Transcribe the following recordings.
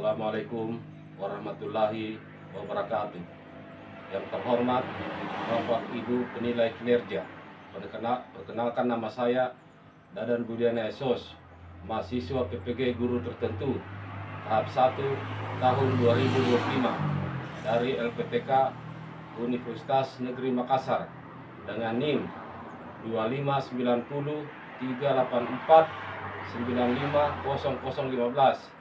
Assalamualaikum warahmatullahi wabarakatuh. Yang terhormat Bapak Ibu penilai kinerja, perkenalkan nama saya Dadan Budiana Esos, mahasiswa PPG Guru Tertentu tahap 1 tahun 2025 dari LPTK Universitas Negeri Makassar dengan NIM 2590384950015.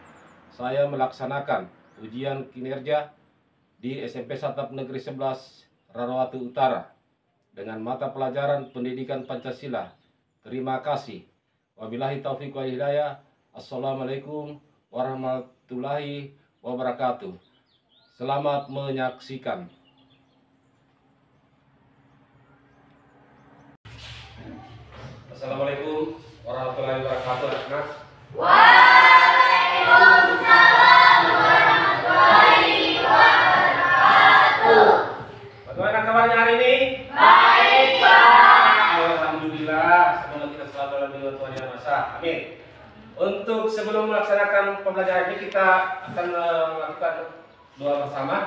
Saya melaksanakan ujian kinerja di SMP Satap Negeri 11 Rarawati Utara dengan mata pelajaran Pendidikan Pancasila. Terima kasih. Wabillahi taufiq wal hidayah. Assalamualaikum warahmatullahi wabarakatuh. Selamat menyaksikan. Assalamualaikum warahmatullahi wabarakatuh. Anak. Waalaikumsalam warahmatullahi wabarakatuh. Bagaimana kabarnya hari ini? Baik, Pak. Alhamdulillah, semoga kita selalu dalam lindungan Tuhan Yang Maha Esa. Amin. Untuk sebelum melaksanakan pembelajaran ini, kita akan melakukan doa bersama.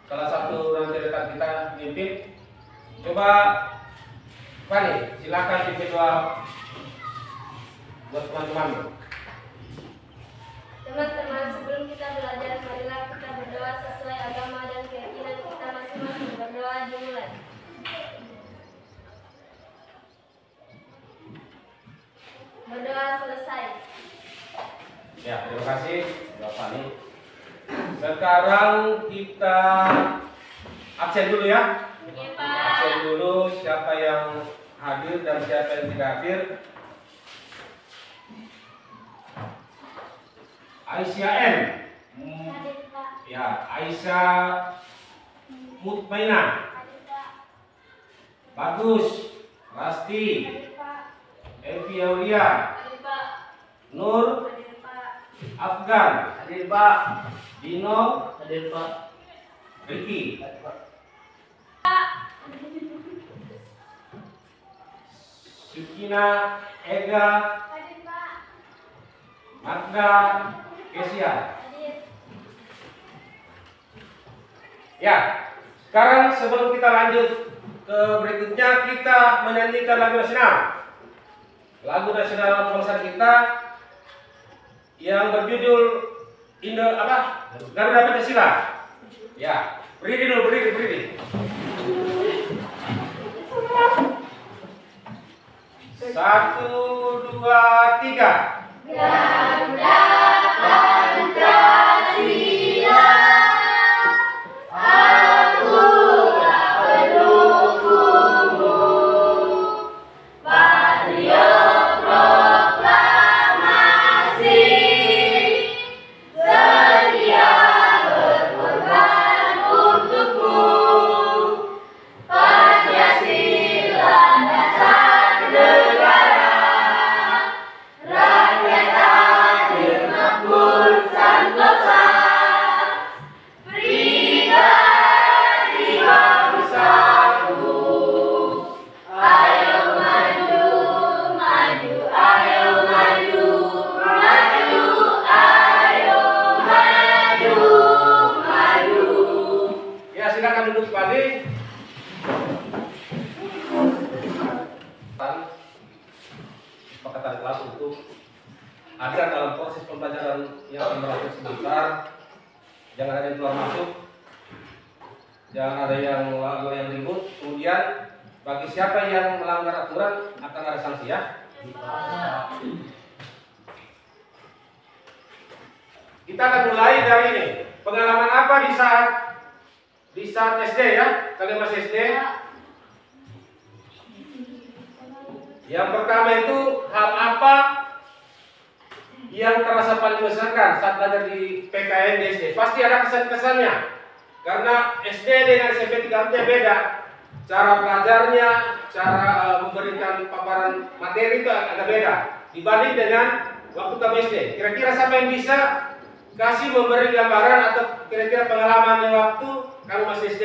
Salah satu nanti rekan kita mimpin. Coba Fani, silakan pimpin doa buat teman-teman. Teman-teman, sebelum kita belajar, marilah kita berdoa sesuai agama dan keyakinan kita masing-masing. Berdoa dimulai. Berdoa selesai. Ya, terima kasih Mbak Fani. Sekarang kita absen dulu ya. Iya, Absen Pak. dulu siapa yang hadir dan siapa yang tidak hadir. Aisyah M. Hadir, Pak. Ya, Aisyah Mutmainah. Hadir, Pak. Bagus. Rasti. Hadir, Pak. Elvi Aulia. Hadir, Pak. Nur. Hadir, Pak. Afgan. Hadir Pak. Dino. Hadir Pak. Ricky. Sukina. Ega. Hadir, Pak. Magda. Kesia. Hadir. Ya, sekarang sebelum kita lanjut ke berikutnya, kita menyanyikan lagu nasional. Lagu nasional bangsa kita yang berjudul Garuda Pancasila. Ya, berdiri dulu, berdiri. Satu, dua, tiga. Garuda Pancasila, akulah pendukungmu. Patriot proklamasi, sedia berkorban untukmu. Pancasila dasar negara, rakyat adil makmur santosa, pribadi bangsaku. Ayo maju, maju, ayo maju, maju, ayo maju, maju. Ya, silakan duduk kembali. Kesepakatan kelas untuk agar dalam proses pembelajaran yang akan berlangsung sebentar, jangan ada yang keluar masuk, jangan ada yang ribut. Kemudian bagi siapa yang melanggar aturan akan ada sanksi ya. Kita akan mulai dari ini. Pengalaman apa di saat SD ya? Kalian masih SD? Yang pertama itu hal apa yang terasa paling mengesankan saat belajar di PKN di SD? Pasti ada kesan-kesannya. Karena SD dengan SMP 3 beda. Cara belajarnya, cara memberikan paparan materi itu agak beda dibanding dengan waktu kami SD. Kira-kira siapa yang bisa kasih memberi gambaran atau kira-kira pengalaman waktu kamu masih SD?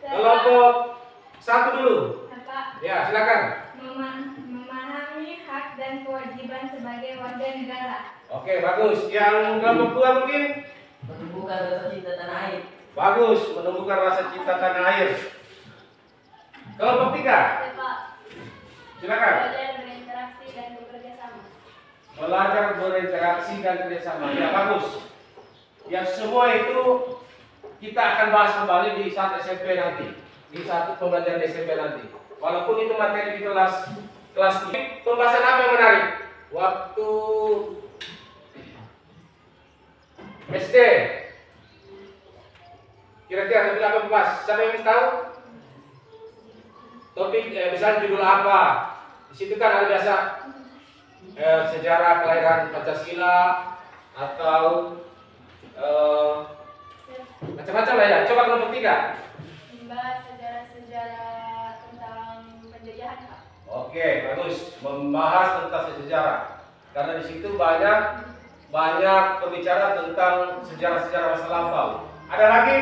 Kelompok satu dulu. Bapak, Ya, silakan. memahami hak dan kewajiban sebagai warga negara. Oke, bagus. Yang kelompok dua mungkin Menumbuhkan rasa cinta tanah air. Bagus, menumbuhkan rasa cinta tanah air. Kelompok 3, Ya, Pak. silakan. Belajar berinteraksi dan bekerja sama. Belajar berinteraksi dan kerjasama. Ya, bagus. Ya, semua itu kita akan bahas kembali di saat SMP nanti, di saat pembelajaran SMP nanti. Walaupun itu materi di kelas 3. Pembahasan apa yang menarik? Waktu SD. Kira-kira topik apa bahas? Siapa yang tahu? Topik misalnya judul apa? Di situ kan ada biasa sejarah kelahiran Pancasila atau macam-macam lah ya. Coba kelompok 3. Membahas sejarah-sejarah tentang penjajahan, Pak. Oke, bagus. Membahas tentang sejarah. Karena di situ banyak pembicara tentang sejarah-sejarah masa lampau. Ada lagi?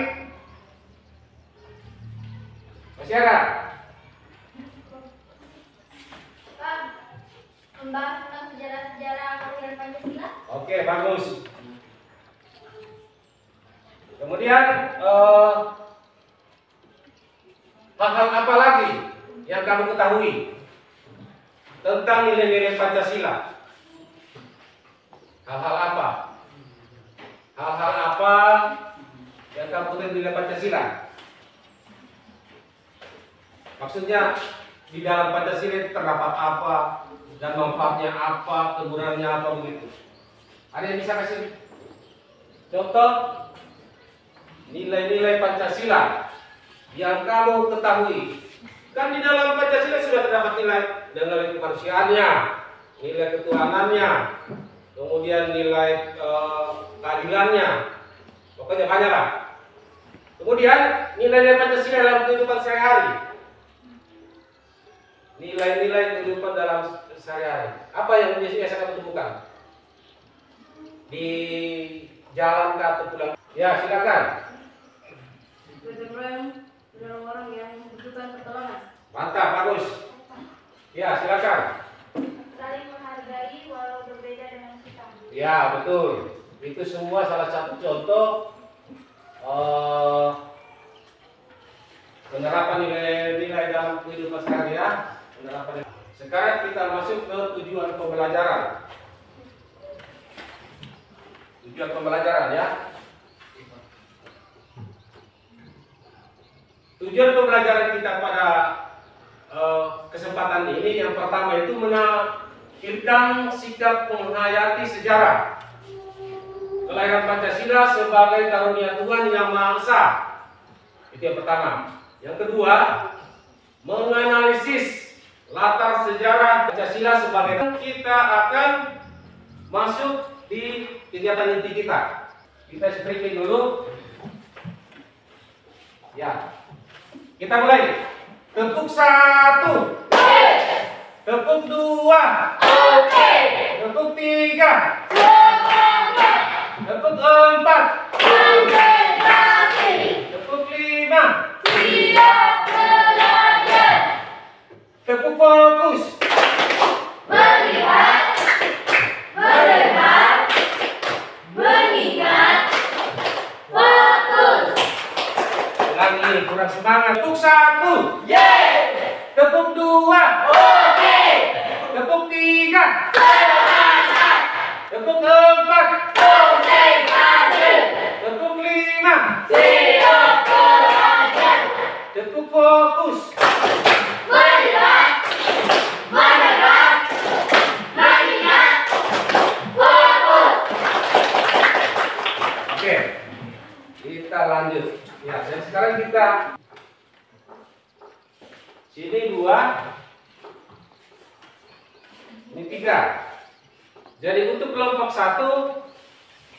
Masih ada? Pak, membahas tentang sejarah-sejarah kelahiran Pancasila. Oke, bagus. Kemudian hal-hal apa lagi yang kamu ketahui tentang nilai-nilai Pancasila? Hal-hal apa? Hal-hal apa yang kamu ketahui nilai Pancasila? Maksudnya di dalam Pancasila itu terdapat apa dan manfaatnya apa, kegunaannya apa begitu? Ada yang bisa kasih contoh nilai-nilai Pancasila yang kamu ketahui? Kan di dalam Pancasila sudah terdapat nilai kemanusiaannya, nilai ketuhanannya, kemudian nilai keadilannya, pokoknya banyak lah. Kemudian nilai-nilai Pancasila dalam kehidupan sehari-hari, nilai-nilai kehidupan dalam sehari-hari. Apa yang biasa kamu temukan di jalan ke atau pulang? Ya, silakan. Berteman dengan orang yang membutuhkan pertolongan. Mantap, bagus. Ya, silakan. Saling menghargai walau berbeda dengan kita. Ya, betul. Itu semua salah satu contoh penerapan nilai-nilai dalam kehidupan sehari-hari. Sekarang kita masuk ke tujuan pembelajaran. Tujuan pembelajaran ya. Tujuan pembelajaran kita pada kesempatan ini yang pertama itu menampilkan sikap menghayati sejarah kelahiran Pancasila sebagai karunia Tuhan yang Maha Esa. Itu yang pertama. Yang kedua, menganalisis latar sejarah Pancasila sebagai. Kita akan masuk di kegiatan inti kita. Kita stripping dulu. Ya. Kita mulai. Tepuk 1. Tepuk 2. Tepuk 3. Tepuk 4. Tepuk 5. Tepuk fokus. Melihat, mendengar, mengingat, fokus. Lagi kurang semangat. Tepuk 1. Yes. Tepuk 2. Oke. Tepuk 3. Semangat. Tepuk 4. Konsentrasi. Tepuk 5. Siap belajar. Tepuk fokus. Melihat, mendengar, mengingat, fokus. Oke. Kita lanjut. Ya, dan sekarang kita sini 2. Ini 3. Jadi untuk kelompok 1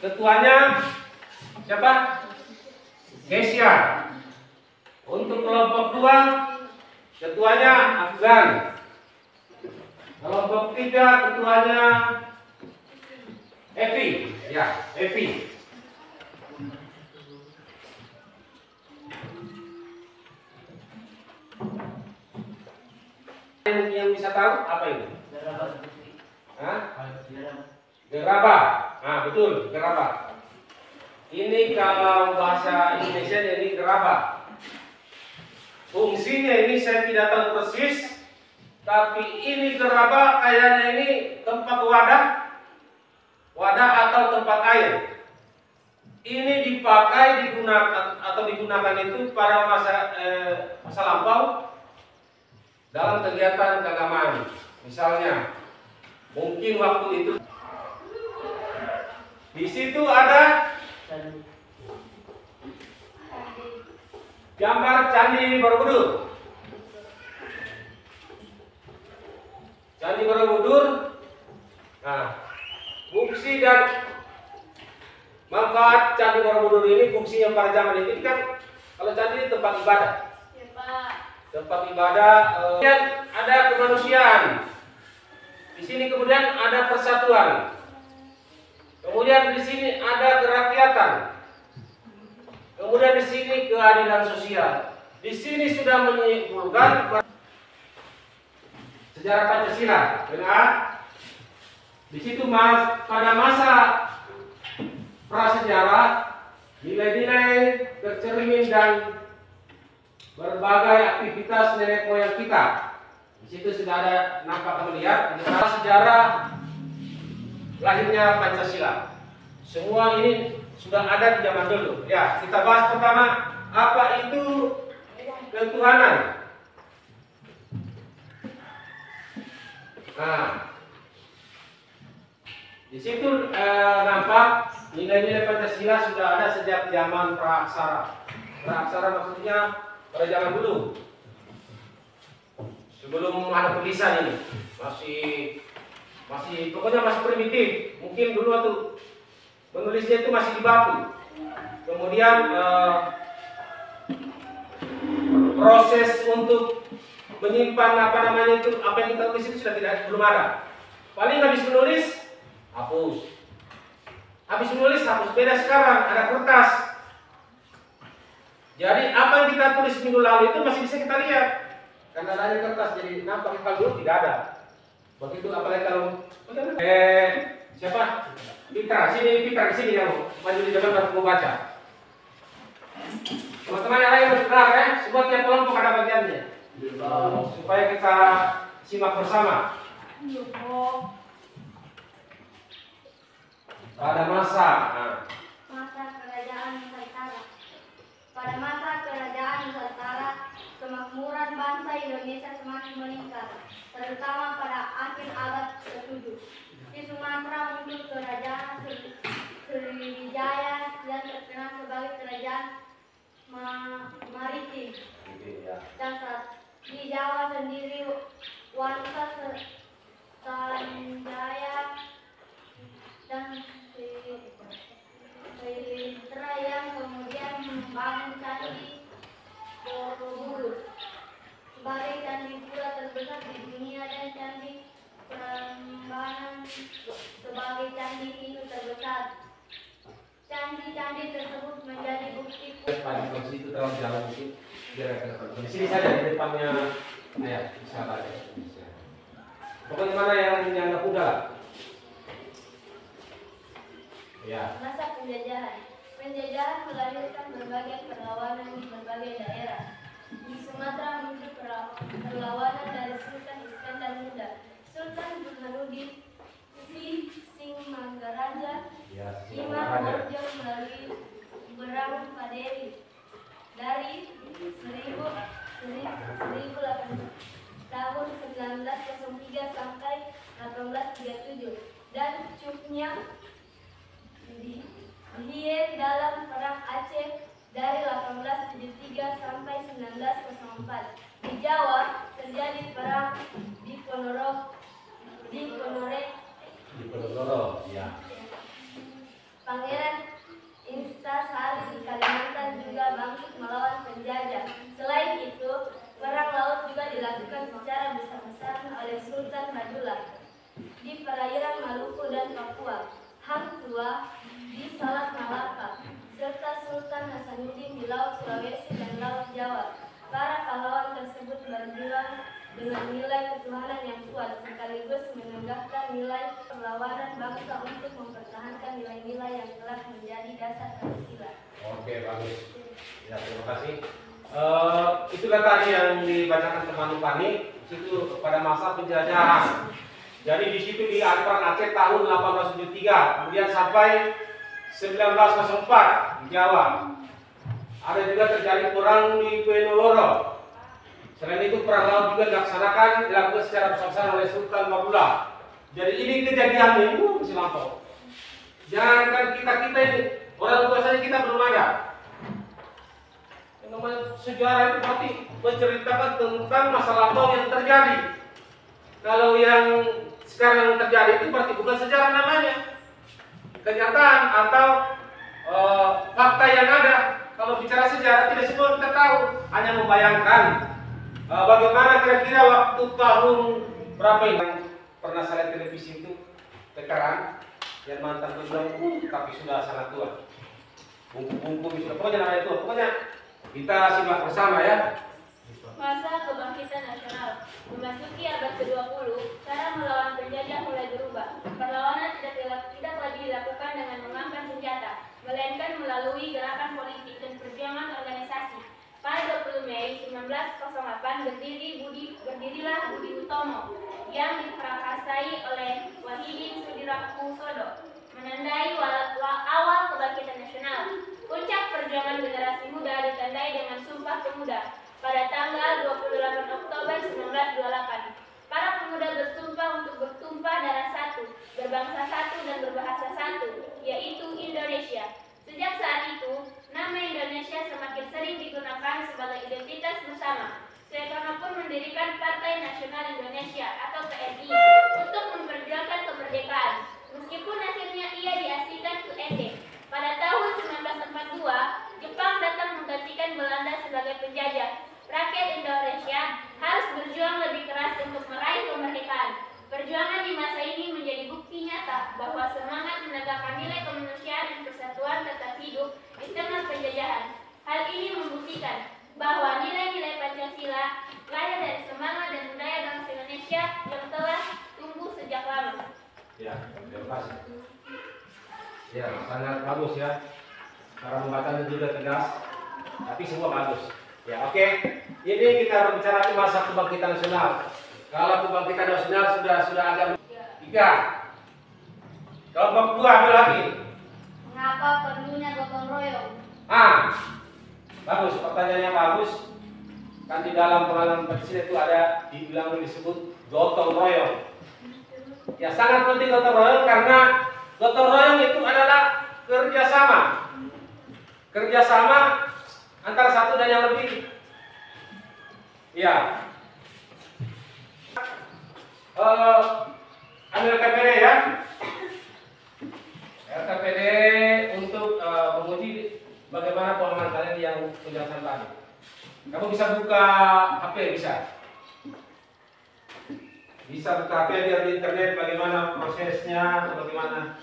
ketuanya siapa? Kesia. Untuk kelompok 2 ketuanya Afgan. Kelompok 3 ketuanya Evi. Ya, Evi. Yang bisa tahu apa ini? Hah? Gerabah. Nah, betul, gerabah. Ini kalau bahasa Indonesia ini gerabah. Fungsinya ini saya tidak tahu persis, tapi ini gerabah kayaknya ini tempat wadah atau tempat air. Ini digunakan itu pada masa lampau dalam kegiatan keagamaan. Misalnya, mungkin waktu itu di situ ada gambar Candi Borobudur. Candi Borobudur. Nah, fungsi dan manfaat Candi Borobudur ini, fungsinya pada zaman ini kan, kalau candi ini tempat ibadah. Ya, Pak. Tempat ibadah. Kemudian ada kemanusiaan. Di sini kemudian ada persatuan. Kemudian di sini ada kerakyatan. Kemudian di sini keadilan sosial. Di sini sudah menyimpulkan sejarah Pancasila. Benar? Di situ pada masa prasejarah nilai-nilai tercermin dan berbagai aktivitas nenek moyang kita. Di situ sudah ada nampak melihat sejarah lahirnya Pancasila. Semua ini sudah ada di zaman dulu. Ya, kita bahas pertama apa itu ketuhanan. Nah, di situ nampak nilai-nilai Pancasila sudah ada sejak zaman praaksara. Praaksara maksudnya pada zaman dulu. Sebelum ada tulisan ini, masih pokoknya masih primitif. Mungkin dulu waktu menulisnya itu masih di batu. Kemudian proses untuk menyimpan apa yang kita tulis itu belum ada. Paling habis menulis hapus. Habis menulis hapus. Beda sekarang ada kertas. Jadi apa yang kita tulis minggu lalu itu masih bisa kita lihat. Karena ada kertas, jadi nampak. Kalau dulu tidak ada. Begitu apalagi kalau siapa? Pitra, sini kamu. Maju di depan aku mau baca. Teman-teman yang lain bergerak ya, semua tiap kelompok ada bagiannya. Supaya kita simak bersama. Pada masa kerajaan Nusantara. Pada masa kerajaan Nusantara, kemakmuran bangsa Indonesia semakin meningkat, terutama pada akhir abad ke-7. Di Sumatera muncul kerajaan Sriwijaya yang terkenal sebagai kerajaan maritim. Di Jawa sendiri Wangsa Sanjaya dan Sriwijaya yang kemudian membangun Candi Borobudur sebagai candi pura terbesar di dunia dan Candi Prambanan sebagai candi Hindu terbesar. Candi-candi tersebut menjadi bukti pada posisi itu dalam jalan itu di sini saja di depannya ya bisa baca. Pokoknya mana yang nggak mudah. Ya. Masa penjajahan. Penjajahan melahirkan berbagai perlawanan di berbagai daerah. Di Sumatera muncul perlawanan dari Sultan Iskandar Muda, Sultan Burhanuddin, Singamangaraja, Imam Bonjol melalui Berang Paderi dari 1903 sampai 1837 dan cuknya Hien dalam Perang Aceh dari 1873 sampai 1904. Di Jawa terjadi perang di Ponorogo, Ya. Pangeran Instasari di Kalimantan juga bangkit melawan penjajah. Selain itu, perang laut juga dilakukan secara besar-besaran oleh Sultan Badulla di perairan Maluku dan Papua, Hang Tuah di Selat Malaka, serta Sultan Hasanuddin di Laut Sulawesi dan Laut Jawa. Para pahlawan tersebut berjuang dengan nilai ketuhanan yang kuat, sekaligus menegakkan nilai perlawanan bangsa untuk mempertahankan nilai-nilai yang telah menjadi dasar Oke, bagus. Ya, terima kasih. Itulah tadi yang dibacakan teman Pani. Itu pada masa penjajahan. Jadi di situ di Aturan Aceh tahun 1873, kemudian sampai 1904 di Jawa. Ada juga terjadi perang di Penoloro. Selain itu perang laut juga dilakukan secara besar-besaran oleh Sultan Mabula. Jadi ini kejadian ini masih lampau. Jangan kita ini orang tua saja kita belum ada. Yang namanya sejarah itu berarti menceritakan tentang masa lampau yang terjadi. Kalau yang sekarang terjadi itu berarti bukan sejarah namanya, kenyataan atau fakta yang ada. Kalau bicara sejarah tidak semua kita tahu, hanya membayangkan bagaimana kira-kira waktu tahun berapa ini pernah saya lihat televisi itu sekarang yang mantan pejuang tapi sudah sangat tua, bungku-bungku sudah pokoknya namanya itu, pokoknya kita simak bersama ya. Masa kebangkitan nasional memasuki abad ke-20, cara melawan penjajah mulai berubah. Perlawanan tidak lagi dilakukan dengan mengangkat senjata, melainkan melalui gerakan politik dan perjuangan organisasi. Pada 20 Mei 1908 berdirilah Budi Utomo yang diprakarsai oleh Wahidin Sudirohusodo, menandai awal kebangkitan nasional. Puncak perjuangan generasi muda ditandai dengan Sumpah Pemuda pada tanggal 28 Oktober 1928. Para pemuda bersumpah untuk bertumpah darah satu, berbangsa satu dan berbahasa satu, yaitu Indonesia. Sejak saat itu, nama Indonesia semakin sering digunakan sebagai identitas bersama. Soekarno pun mendirikan Partai Nasional Indonesia atau PNI untuk memperjuangkan kemerdekaan. Meskipun akhirnya ia diasingkan ke Aceh. Pada tahun 1942, Jepang datang menggantikan Belanda sebagai penjajah. Rakyat Indonesia harus berjuang lebih keras untuk meraih kemerdekaan. Perjuangan di masa ini menjadi bukti nyata bahwa semangat menegakkan nilai kemanusiaan dan persatuan tetap hidup di tengah penjajahan. Hal ini membuktikan bahwa nilai-nilai Pancasila lahir dari semangat dan budaya bangsa Indonesia yang telah tumbuh sejak lama. Ya, terima kasih. Ya, sangat bagus ya. Cara membacanya juga tegas, tapi semua bagus. Ya, oke. Ini kita berbicara masa kebangkitan nasional. Kalau kebangkitan nasional sudah ada 3. Kelompok 2 ada lagi. Mengapa perlunya gotong royong? Bagus, pertanyaannya bagus. Kan di dalam pengalaman Pancasila itu ada disebut gotong royong. Ya, sangat penting gotong royong karena gotong royong itu adalah kerjasama. Kerjasama antara satu dan yang lebih. Ya. Ambil LKPD ya. LKPD untuk menguji bagaimana pengalaman kalian yang penjelasan tadi. Kamu bisa buka HP, bisa buka HP lihat di internet bagaimana prosesnya atau bagaimana.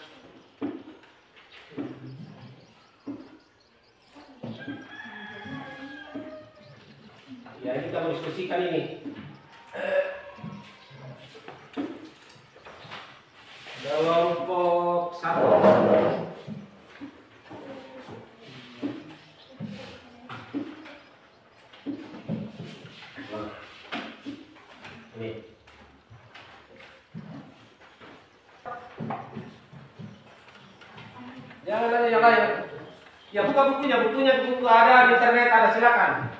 Ya, ini kita diskusikan ini. Kelompok 1. Ini. Jangan ada yang lain. Ya, buka bukunya, buku ada di internet, ada, silakan.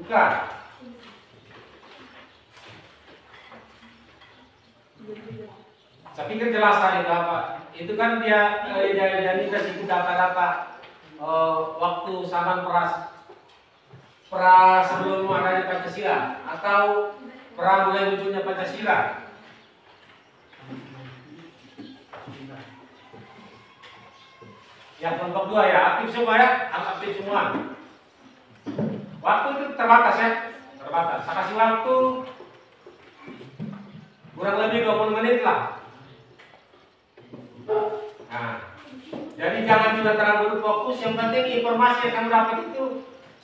Buka. Saya pikir jelas tadi Bapak. Itu kan dia jadi kasih data-data waktu zaman pra sebelum adanya Pancasila atau pra mulai munculnya Pancasila. Yang kelompok 2 ya, aktif semua ya, aktif semua. Waktu itu terbatas ya, terbatas. Saya kasih waktu kurang lebih 20 menit lah. Nah, jadi jangan juga terlalu fokus. Yang penting informasi yang kamu dapat itu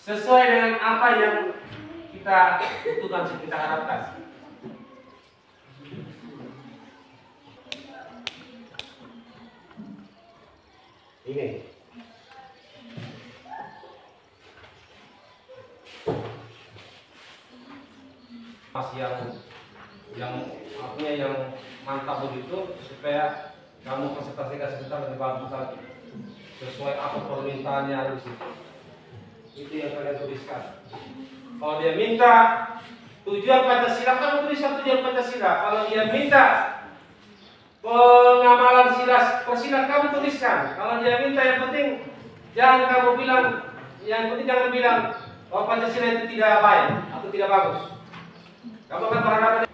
sesuai dengan apa yang kita butuhkan, kita harapkan. Ini yang artinya yang mantap begitu supaya kamu presentasikan sebentar lebih bagus lagi sesuai apa permintaannya harus itu yang kalian tuliskan. Kalau dia minta tujuan Pancasila, kamu tuliskan tujuan Pancasila. Kalau dia minta pengamalan Pancasila, kamu tuliskan. Kalau dia minta, yang penting jangan kamu bilang, yang penting jangan bilang bahwa Pancasila itu tidak baik atau tidak bagus. Kamu akan berhadapan.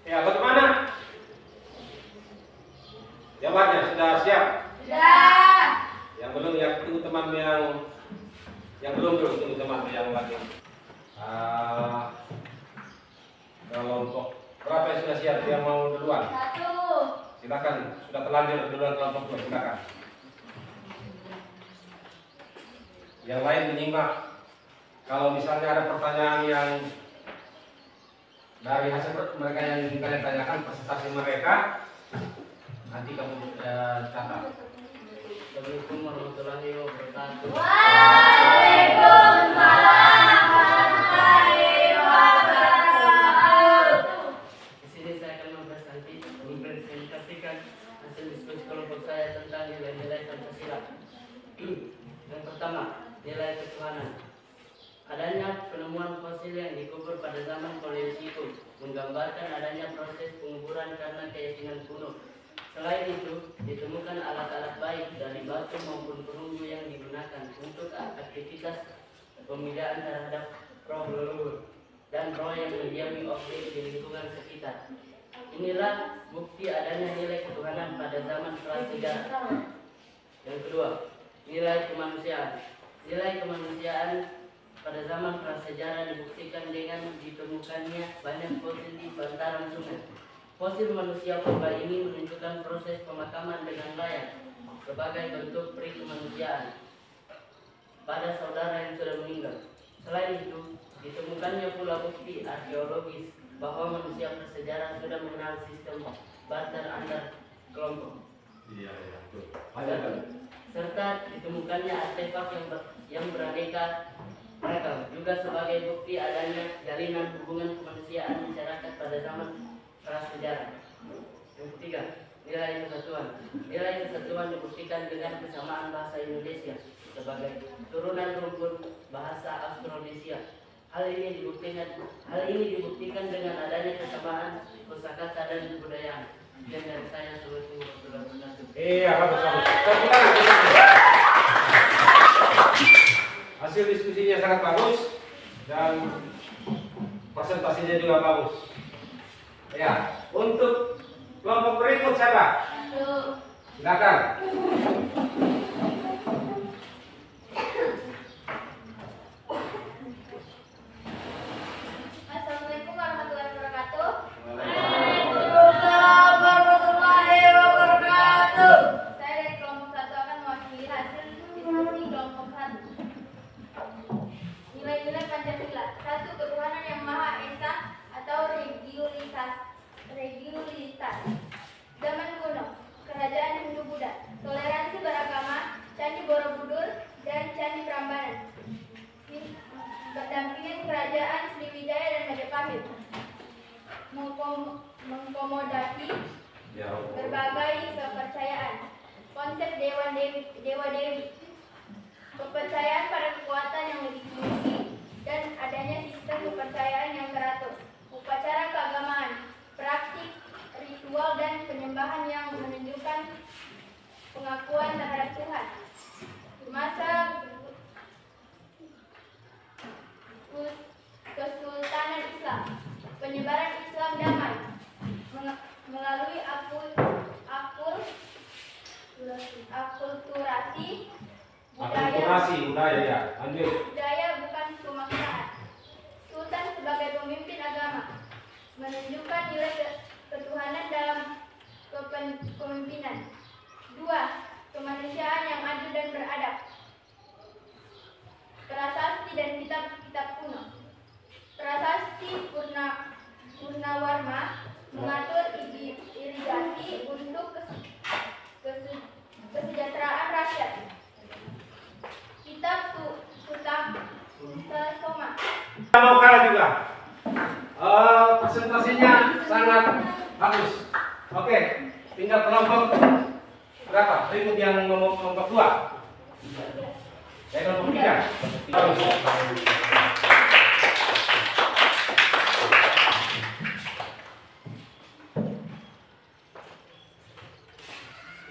Ya, bagaimana? Jawabnya sudah siap? Sudah. Yang belum, yang tunggu teman yang belum tunggu teman yang lagi. Kelompok berapa yang sudah siap? Yang mau duluan? 1. Silakan. Sudah terlanjur duluan kelompok 2, silakan. Yang lain menyimak. Kalau misalnya ada pertanyaan yang dari hasil mereka yang ingin kalian tanyakan, presentasi mereka, nanti kamu catat. Assalamualaikum warahmatullahi wabarakatuh. Waalaikumsalam warahmatullahi wabarakatuh. Di sini saya akan mempresentasikan hasil diskusi kelompok saya tentang nilai-nilai Pancasila. Yang pertama, nilai ketuhanan. Adanya penemuan fosil yang dikubur pada zaman Paleolitikum menggambarkan adanya proses penguburan karena keyakinan kuno. Selain itu, ditemukan alat-alat baik dari batu maupun perunggu yang digunakan untuk aktivitas pemindaan terhadap roh leluhur dan roh yang mendiami objek di lingkungan sekitar. Inilah bukti adanya nilai ketuhanan pada zaman prasejarah. Yang kedua, nilai kemanusiaan. Nilai kemanusiaan pada zaman prasejarah dibuktikan dengan ditemukannya banyak fosil di bantaran sungai. Fosil manusia purba ini menunjukkan proses pemakaman dengan layak sebagai bentuk peri kemanusiaan pada saudara yang sudah meninggal. Selain itu, ditemukannya pula bukti arkeologis bahwa manusia prasejarah sudah mengenal sistem barter antar kelompok. Serta ditemukannya artefak yang beraneka ragam juga sebagai bukti adanya jalinan hubungan kemanusiaan masyarakat pada zaman prasejarah. Yang ketiga, nilai kesatuan. Nilai kesatuan dibuktikan dengan kesamaan bahasa Indonesia sebagai turunan rumpun bahasa Austronesia. Hal ini dibuktikan dengan adanya kesamaan kosakata dan kebudayaan. Dan dari saya seluruh wabarakatuh. Iya, bagus. Hasil diskusinya sangat bagus dan presentasinya juga bagus. Ya, untuk kelompok berikut siapa? Silakan. Assalamualaikum warahmatullahi wabarakatuh. Waalaikumsalam warahmatullahi wabarakatuh. Saya dari kelompok 1 akan mewakili hasil diskusi kelompok 1. Nilai-nilai Pancasila. 1. Ketuhanan yang Maha Esa atau religiulitas. Zaman kuno, kerajaan Hindu-Buddha, toleransi beragama, Candi Borobudur dan Candi Prambanan. Berdampingan kerajaan Sriwijaya dan Majapahit. Mengkomodasi berbagai kepercayaan. Konsep dewa-dewi. Kepercayaan pada kekuatan yang lebih tinggi dan adanya sistem kepercayaan yang teratur. Upacara keagamaan, praktik, ritual dan penyembahan yang menunjukkan pengakuan terhadap Tuhan. Masa Kesultanan Islam, penyebaran Islam damai melalui akulturasi budaya ya. Lanjut. budaya bukan pemaksaan. Sultan sebagai pemimpin agama menunjukkan nilai ketuhanan dalam kepemimpinan. 2. Kemanusiaan yang adil dan beradab. Prasasti dan kitab-kitab kuno. Prasasti Purnawarma mengatur irigasi untuk kesejahteraan rakyat. sangat bagus. Oke, tinggal kelompok berapa? Berikut yang kelompok 2. Saya kelompok 3. Bagus.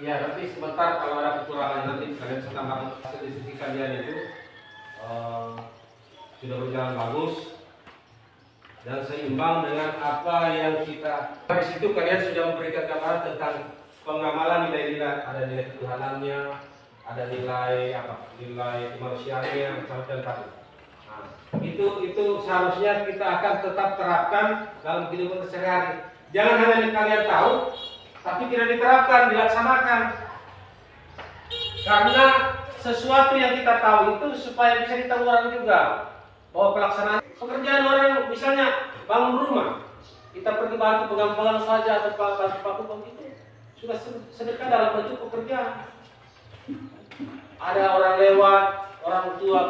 Ya, nanti sebentar kalau ada kekurangan nanti kalian bisa tambahkan hasil diskusi kalian itu sudah berjalan bagus dan seimbang dengan apa yang kita. Dari situ kalian sudah memberikan gambaran tentang pengamalan nilai-nilai, ada nilai ketuhanannya, ada nilai apa? Nilai kemanusiaannya macam-macam tadi. Nah, itu seharusnya kita akan tetap terapkan dalam kehidupan sehari-hari. Jangan hanya kalian tahu, tapi tidak diterapkan, dilaksanakan. Karena sesuatu yang kita tahu itu supaya bisa ditahu orang juga. Bahwa pelaksanaan pekerjaan orang, misalnya bangun rumah, kita pergi bantu pegang-pegang saja atau bantu itu sudah sedekah dalam bentuk pekerjaan. Ada orang lewat, orang tua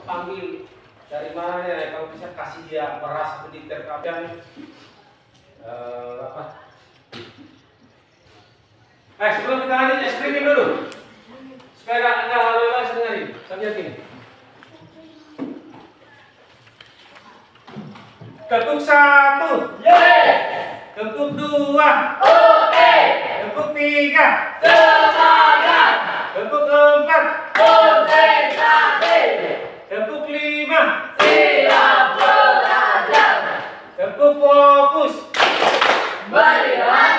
panggil dari mana ya, kalau bisa kasih dia beras atau diterapkan apa? Sebelum kita lanjut, screening dulu supaya nggak lelah dengerin. Sambil gini. Ketuk 1. Yes. Ketuk 2. Oke. Ketuk 3. Semangat. Ketuk 4. Konsentrasi. Ketuk 5. Siap belajar. Ketuk fokus. Melihat.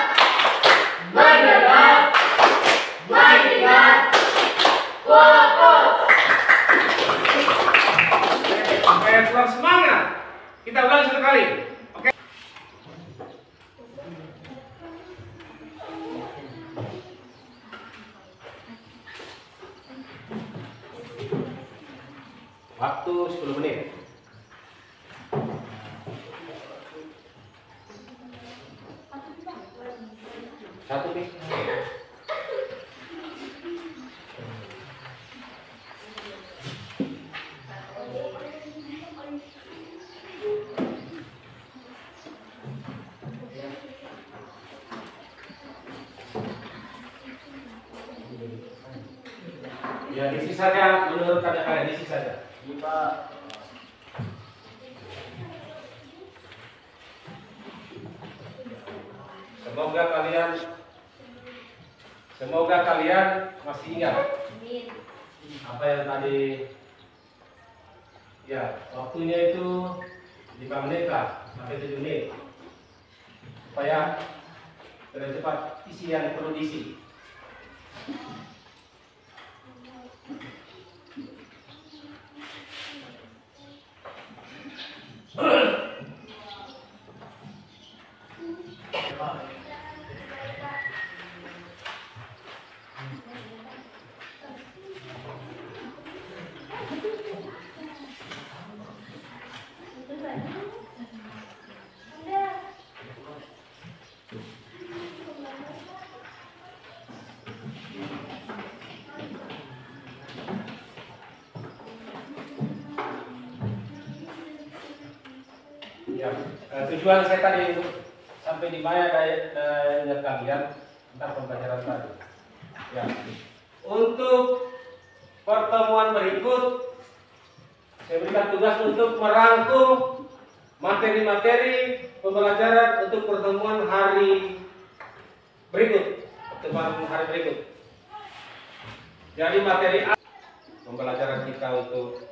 Mendengar. Mengingat. Fokus. Supaya keluar semangat. Kita ulang satu kali. Oke. Waktu 10 menit. Satu nih. Ya, isi saja menurut kalian, isi saja. Semoga kalian masih ingat apa yang tadi. Ya, waktunya itu 5 menit lah, sampai 7 menit. Supaya cepat isi yang perlu diisi. Ya, tujuan saya tadi sampai di mana daya kalian tentang pembelajaran tadi. Ya, untuk pertemuan berikut saya berikan tugas untuk merangkum materi-materi pembelajaran untuk pertemuan hari berikut. Jadi materi pembelajaran kita untuk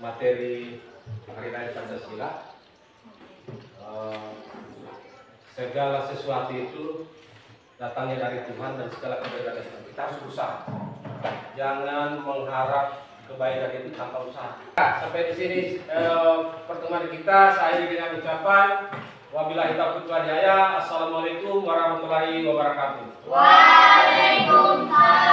materi hari raya Pancasila. Segala sesuatu itu datangnya dari Tuhan dan segala kebaikan dari Tuhan. Kita harus berusaha. Jangan mengharap kebaikan itu tanpa usaha. Sampai di sini pertemuan kita. Saya dengan ucapan wabillahi taufiq wal hidayah. Assalamualaikum warahmatullahi wabarakatuh. Waalaikumsalam.